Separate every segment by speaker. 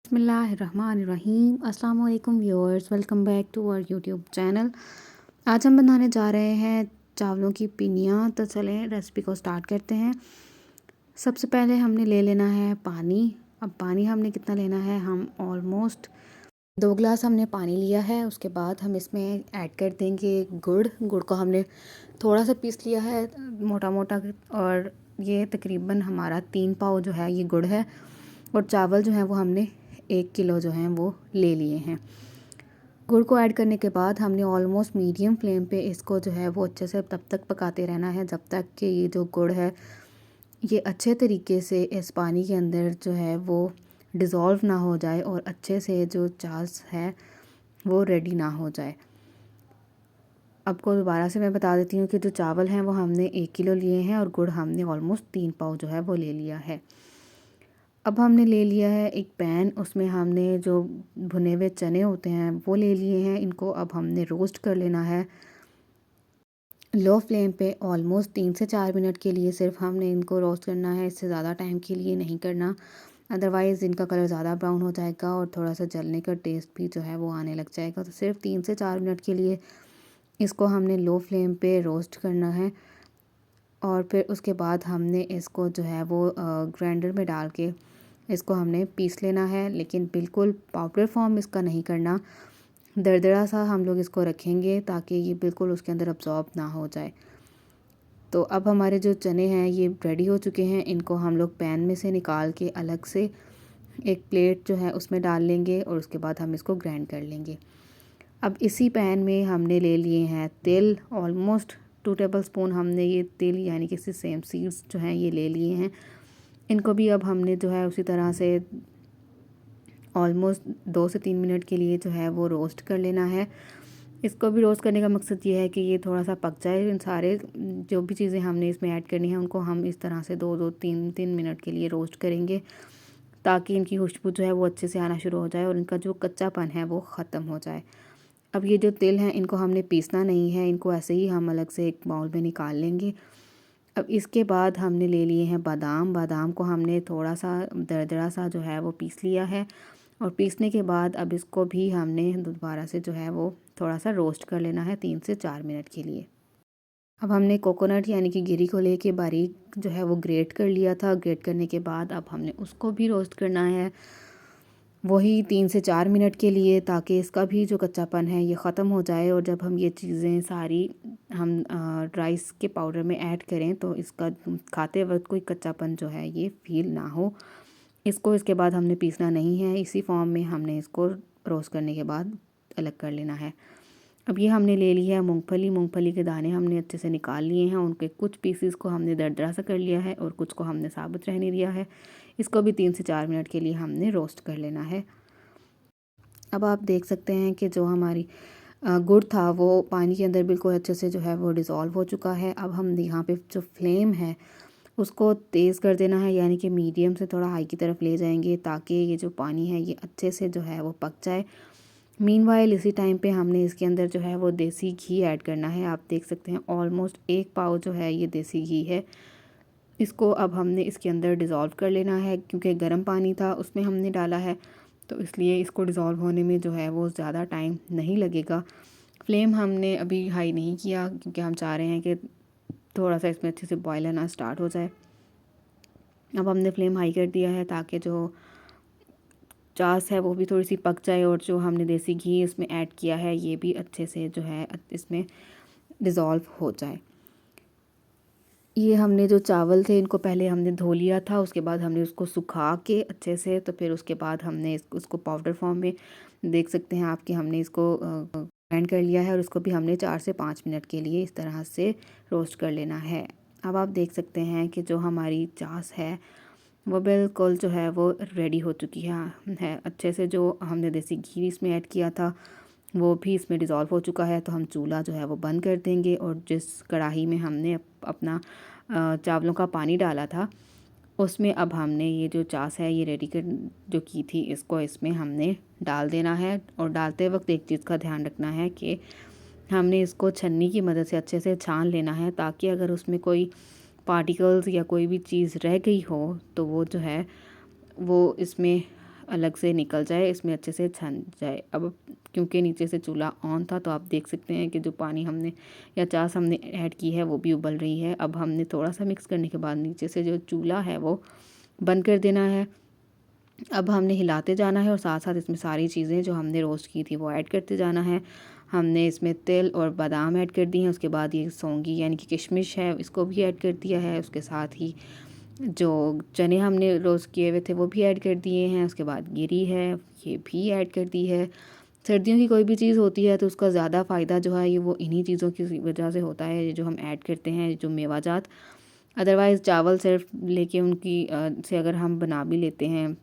Speaker 1: बिस्मिल्लाहिर्रहमानिर्रहीम। अस्सलाम वालेकुम viewers, welcome back to our YouTube channel. आज हम बनाने जा रहे हैं चावलों की पिनिया। तो चलें रेसिपी को स्टार्ट करते हैं। सबसे पहले हमने ले लेना है पानी। अब पानी हमने कितना लेना है, हम ऑलमोस्ट 2 गिलास हमने पानी लिया है। उसके बाद हम इसमें ऐड कर देंगे गुड़ को हमने थोड़ा सा पीस लिया है मोटा मोटा, और ये तकरीबन हमारा 3 पाव जो है ये गुड़ है। और चावल जो है वो हमने 1 किलो जो हैं वो ले लिए हैं। गुड़ को ऐड करने के बाद हमने ऑलमोस्ट मीडियम फ्लेम पे इसको जो है वो अच्छे से तब तक पकाते रहना है जब तक कि ये जो गुड़ है ये अच्छे तरीके से इस पानी के अंदर जो है वो डिज़ोल्व ना हो जाए और अच्छे से जो चास है वो रेडी ना हो जाए। आपको दोबारा से मैं बता देती हूँ कि जो चावल हैं वो हमने 1 किलो लिए हैं और गुड़ हमने ऑलमोस्ट 3 पाव जो है वो ले लिया है। अब हमने ले लिया है एक पैन, उसमें हमने जो भुने हुए चने होते हैं वो ले लिए हैं। इनको अब हमने रोस्ट कर लेना है लो फ्लेम पे ऑलमोस्ट 3 से 4 मिनट के लिए। सिर्फ हमने इनको रोस्ट करना है, इससे ज़्यादा टाइम के लिए नहीं करना, अदरवाइज़ इनका कलर ज़्यादा ब्राउन हो जाएगा और थोड़ा सा जलने का टेस्ट भी जो है वो आने लग जाएगा। तो सिर्फ 3 से 4 मिनट के लिए इसको हमने लो फ्लेम पे रोस्ट करना है। और फिर उसके बाद हमने इसको जो है वो ग्राइंडर में डाल के इसको हमने पीस लेना है, लेकिन बिल्कुल पाउडर फॉर्म इसका नहीं करना, दरदरा सा हम लोग इसको रखेंगे ताकि ये बिल्कुल उसके अंदर अब्ज़ॉर्ब ना हो जाए। तो अब हमारे जो चने हैं ये रेडी हो चुके हैं। इनको हम लोग पैन में से निकाल के अलग से एक प्लेट जो है उसमें डाल लेंगे और उसके बाद हम इसको ग्राइंड कर लेंगे। अब इसी पैन में हमने ले लिए हैं तिल, ऑलमोस्ट 2 टेबल स्पून हमने ये तिल यानी कि सेम सीड्स जो हैं ये ले लिए हैं। इनको भी अब हमने जो है उसी तरह से ऑलमोस्ट 2 से 3 मिनट के लिए जो है वो रोस्ट कर लेना है। इसको भी रोस्ट करने का मकसद ये है कि ये थोड़ा सा पक जाए। इन सारे जो भी चीज़ें हमने इसमें ऐड करनी है उनको हम इस तरह से 2-2 3 3 मिनट के लिए रोस्ट करेंगे ताकि इनकी खुशबू जो है वो अच्छे से आना शुरू हो जाए और इनका जो कच्चापन है वो ख़त्म हो जाए। अब ये जो तिल हैं इनको हमने पीसना नहीं है, इनको ऐसे ही हम अलग से एक बाउल में निकाल लेंगे। अब इसके बाद हमने ले लिए हैं बादाम को हमने थोड़ा सा दरदरा सा जो है वो पीस लिया है। और पीसने के बाद अब इसको भी हमने दोबारा से जो है वो थोड़ा सा रोस्ट कर लेना है 3 से 4 मिनट के लिए। अब हमने कोकोनट यानी कि गिरी को लेके बारीक जो है वो ग्रेट कर लिया था। ग्रेट करने के बाद अब हमने उसको भी रोस्ट करना है वही 3 से 4 मिनट के लिए, ताकि इसका भी जो कच्चापन है ये ख़त्म हो जाए। और जब हम ये चीज़ें सारी हम राइस के पाउडर में ऐड करें तो इसका खाते वक्त कोई कच्चापन जो है ये फील ना हो। इसको इसके बाद हमने पीसना नहीं है, इसी फॉर्म में हमने इसको रोस्ट करने के बाद अलग कर लेना है। अब ये हमने ले लिया है मूंगफली के दाने हमने अच्छे से निकाल लिए हैं। उनके कुछ पीसेस को हमने दरदरा सा कर लिया है और कुछ को हमने साबुत रहने दिया है। इसको भी 3 से 4 मिनट के लिए हमने रोस्ट कर लेना है। अब आप देख सकते हैं कि जो हमारी गुड़ था वो पानी के अंदर बिल्कुल अच्छे से जो है वो डिज़ोल्व हो चुका है। अब हम यहाँ पे जो फ्लेम है उसको तेज़ कर देना है, यानी कि मीडियम से थोड़ा हाई की तरफ ले जाएंगे ताकि ये जो पानी है ये अच्छे से जो है वो पक जाए। मीनवाइल इसी टाइम पे हमने इसके अंदर जो है वो देसी घी ऐड करना है। आप देख सकते हैं ऑलमोस्ट 1 पाव जो है ये देसी घी है। इसको अब हमने इसके अंदर डिज़ोल्व कर लेना है, क्योंकि गर्म पानी था उसमें हमने डाला है तो इसलिए इसको डिज़ोल्व होने में जो है वो ज़्यादा टाइम नहीं लगेगा। फ्लेम हमने अभी हाई नहीं किया क्योंकि हम चाह रहे हैं कि थोड़ा सा इसमें अच्छे से बॉयल आना स्टार्ट हो जाए। अब हमने फ्लेम हाई कर दिया है ताकि जो चास है वो भी थोड़ी सी पक जाए और जो हमने देसी घी इसमें ऐड किया है ये भी अच्छे से जो है इसमें डिज़ोल्व हो जाए। ये हमने जो चावल थे इनको पहले हमने धो लिया था, उसके बाद हमने उसको सुखा के अच्छे से, तो फिर उसके बाद हमने उसको पाउडर फॉर्म में देख सकते हैं आप कि हमने इसको ग्राइंड कर लिया है और उसको भी हमने 4 से 5 मिनट के लिए इस तरह से रोस्ट कर लेना है। अब आप देख सकते हैं कि जो हमारी चास है वो बिल्कुल जो है वो रेडी हो चुकी है अच्छे से। जो हमने देसी घी इसमें ऐड किया था वो भी इसमें डिज़ोल्व हो चुका है। तो हम चूल्हा जो है वो बंद कर देंगे और जिस कढ़ाई में हमने अपना चावलों का पानी डाला था उसमें अब हमने ये जो चास है ये रेडी कर जो की थी इसको इसमें हमने डाल देना है। और डालते वक्त एक चीज़ का ध्यान रखना है कि हमने इसको छन्नी की मदद से अच्छे से छान लेना है, ताकि अगर उसमें कोई पार्टिकल्स या कोई भी चीज़ रह गई हो तो वो जो है वो इसमें अलग से निकल जाए, इसमें अच्छे से छन जाए। अब क्योंकि नीचे से चूल्हा ऑन था तो आप देख सकते हैं कि जो पानी हमने या चास हमने ऐड की है वो भी उबल रही है। अब हमने थोड़ा सा मिक्स करने के बाद नीचे से जो चूल्हा है वो बंद कर देना है। अब हमने हिलाते जाना है और साथ साथ इसमें सारी चीज़ें जो हमने रोस्ट की थी वो ऐड करते जाना है। हमने इसमें तिल और बादाम ऐड कर दिए हैं, उसके बाद ये सौंगी यानी कि किशमिश है इसको भी ऐड कर दिया है। उसके साथ ही जो चने हमने रोस्ट किए हुए थे वो भी ऐड कर दिए हैं। उसके बाद गिरी है ये भी ऐड कर दी है। सर्दियों की कोई भी चीज़ होती है तो उसका ज़्यादा फ़ायदा जो है ये वो इन्हीं चीज़ों की वजह से होता है जो हम ऐड करते हैं, जो मेवाजात। अदरवाइज़ चावल सिर्फ लेके उनकी से अगर हम बना भी लेते हैं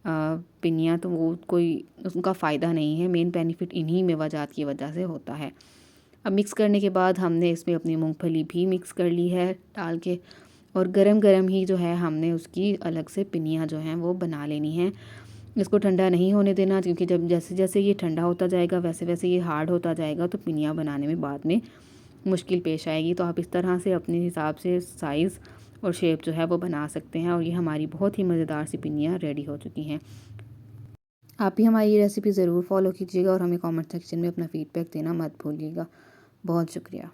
Speaker 1: पिनिया तो वो कोई उसका फ़ायदा नहीं है। मेन बेनिफिट इन्हीं मेवाजात की वजह से होता है। अब मिक्स करने के बाद हमने इसमें अपनी मूंगफली भी मिक्स कर ली है डाल के, और गरम गरम ही जो है हमने उसकी अलग से पिनिया जो हैं वो बना लेनी है। इसको ठंडा नहीं होने देना, क्योंकि जब जैसे जैसे ये ठंडा होता जाएगा वैसे वैसे ये हार्ड होता जाएगा तो पिनिया बनाने में बाद में मुश्किल पेश आएगी। तो आप इस तरह से अपने हिसाब से साइज़ और शेप जो है वो बना सकते हैं। और ये हमारी बहुत ही मज़ेदार सी पिनियाँ रेडी हो चुकी हैं। आप भी हमारी ये रेसिपी ज़रूर फॉलो कीजिएगा और हमें कमेंट सेक्शन में अपना फ़ीडबैक देना मत भूलिएगा। बहुत शुक्रिया।